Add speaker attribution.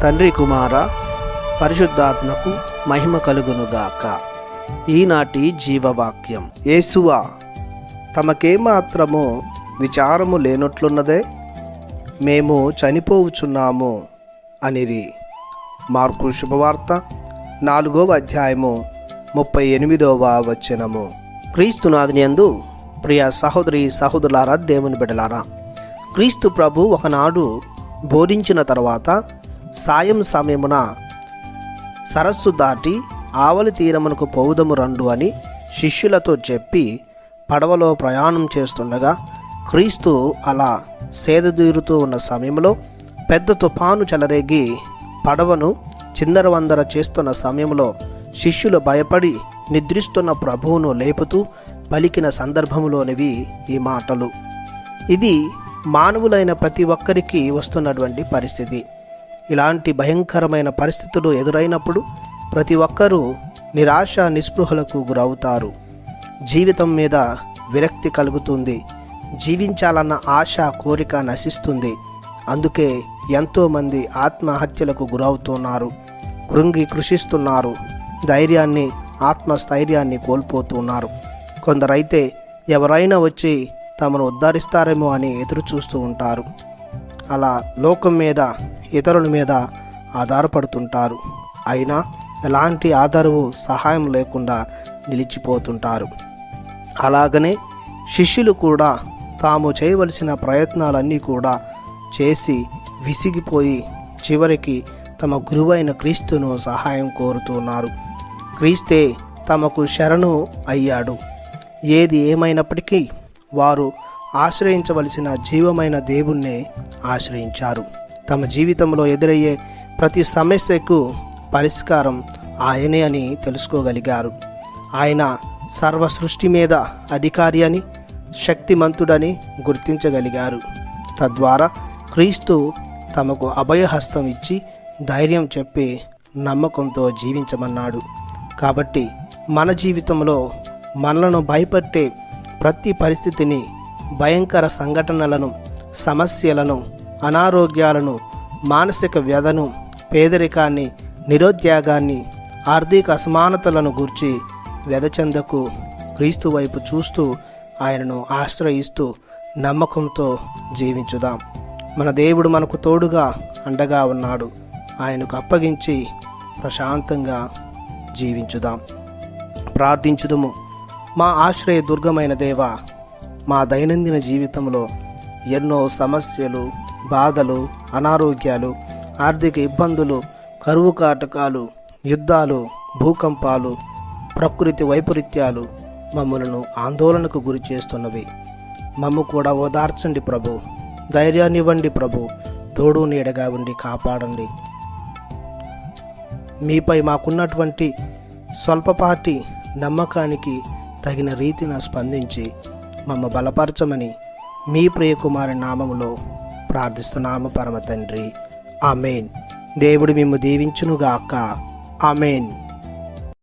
Speaker 1: తండ్రి కుమార పరిశుద్ధాత్మకు మహిమ కలుగునుగాక. ఈనాటి జీవవాక్యం. యేసువా, తమకేమాత్రము విచారము లేనట్లున్నదే, మేము చనిపోవుచున్నాము అనిరి. మార్కు శుభవార్త 4వ అధ్యాయము 38వ వచనము. క్రీస్తునాథుని యందు ప్రియ సహోదరి సహోదరులారా, దేవుని బిడ్డలారా, క్రీస్తు ప్రభు ఒకనాడు బోధించిన తర్వాత సాయం సమయమున సరస్సు దాటి ఆవలి తీరమునకు పోవుదము రండు అని శిష్యులతో చెప్పి పడవలో ప్రయాణం చేస్తుండగా, క్రీస్తు అలా సేదదీరుతూ ఉన్న సమయంలో పెద్ద తుఫాను చెలరేగి పడవను చిందరవందర చేస్తున్న సమయంలో శిష్యులు భయపడి నిద్రిస్తున్న ప్రభువును లేపుతూ పలికిన సందర్భంలోనివి ఈ మాటలు. ఇది మానవులైన ప్రతి ఒక్కరికి వస్తున్నటువంటి పరిస్థితి. ఇలాంటి భయంకరమైన పరిస్థితులు ఎదురైనప్పుడు ప్రతి ఒక్కరూ నిరాశ నిస్పృహలకు గురవుతారు. జీవితం మీద విరక్తి కలుగుతుంది. జీవించాలన్న ఆశ, కోరిక నశిస్తుంది. అందుకే ఎంతోమంది ఆత్మహత్యలకు గురవుతున్నారు, కృంగి కృషిస్తున్నారు, ధైర్యాన్ని, ఆత్మస్థైర్యాన్ని కోల్పోతున్నారు. కొందరైతే ఎవరైనా వచ్చి తమను ఉద్ధరిస్తారేమో అని ఎదురు చూస్తూ ఉంటారు. అలా లోకం మీద, ఇతరుల మీద ఆధారపడుతుంటారు. అయినా ఎలాంటి ఆదరవు, సహాయం లేకుండా నిలిచిపోతుంటారు. అలాగనే శిష్యులు కూడా తాము చేయవలసిన ప్రయత్నాలన్నీ కూడా చేసి విసిగిపోయి చివరికి తమ గురువైన క్రీస్తును సహాయం కోరుతున్నారు. క్రీస్తే తమకు శరణు అయ్యాడు. ఏది ఏమైనప్పటికీ వారు ఆశ్రయించవలసిన జీవమైన దేవుణ్ణే ఆశ్రయించారు. తమ జీవితంలో ఎదురయ్యే ప్రతి సమస్యకు పరిష్కారం ఆయనే అని తెలుసుకోగలిగారు. ఆయన సర్వ సృష్టి మీద అధికారి అని, శక్తిమంతుడని గుర్తించగలిగారు. తద్వారా క్రీస్తు తమకు అభయహస్తం ఇచ్చి ధైర్యం చెప్పి నమ్మకంతో జీవించమన్నాడు. కాబట్టి మన జీవితంలో మనలను భయపెట్టే ప్రతి పరిస్థితిని, భయంకర సంఘటనలను, సమస్యలను, అనారోగ్యాలను, మానసిక వ్యధను, పేదరికాన్ని, నిరుద్యోగాన్ని, ఆర్థిక అసమానతలను గూర్చి వ్యధచెందకు క్రీస్తు వైపు చూస్తూ ఆయనను ఆశ్రయిస్తూ నమ్మకంతో జీవించుదాం. మన దేవుడు మనకు తోడుగా, అండగా ఉన్నాడు. ఆయనకు అప్పగించి ప్రశాంతంగా జీవించుదాం. ప్రార్థించుదుము. మా ఆశ్రయ దుర్గమైన దేవా, మా దైనందిన జీవితంలో ఎన్నో సమస్యలు, బాధలు, అనారోగ్యాలు, ఆర్థిక ఇబ్బందులు, కరువు కాటకాలు, యుద్ధాలు, భూకంపాలు, ప్రకృతి వైపరీత్యాలు మమ్మలను ఆందోళనకు గురి చేస్తున్నవి. మమ్ము కూడా ఓదార్చండి ప్రభు. ధైర్యాన్ని ఇవ్వండి ప్రభు. తోడు నీడగా ఉండి కాపాడండి. మీపై మాకున్నటువంటి స్వల్పపాటి నమ్మకానికి తగిన రీతిన స్పందించి మమ్మ బలపరచమని మీ ప్రియకుమారి నామములో ప్రార్థిస్తున్నాము పరమ తండ్రి. ఆమెన్. దేవుడు మిమ్ము దీవించునుగాక. ఆమెన్.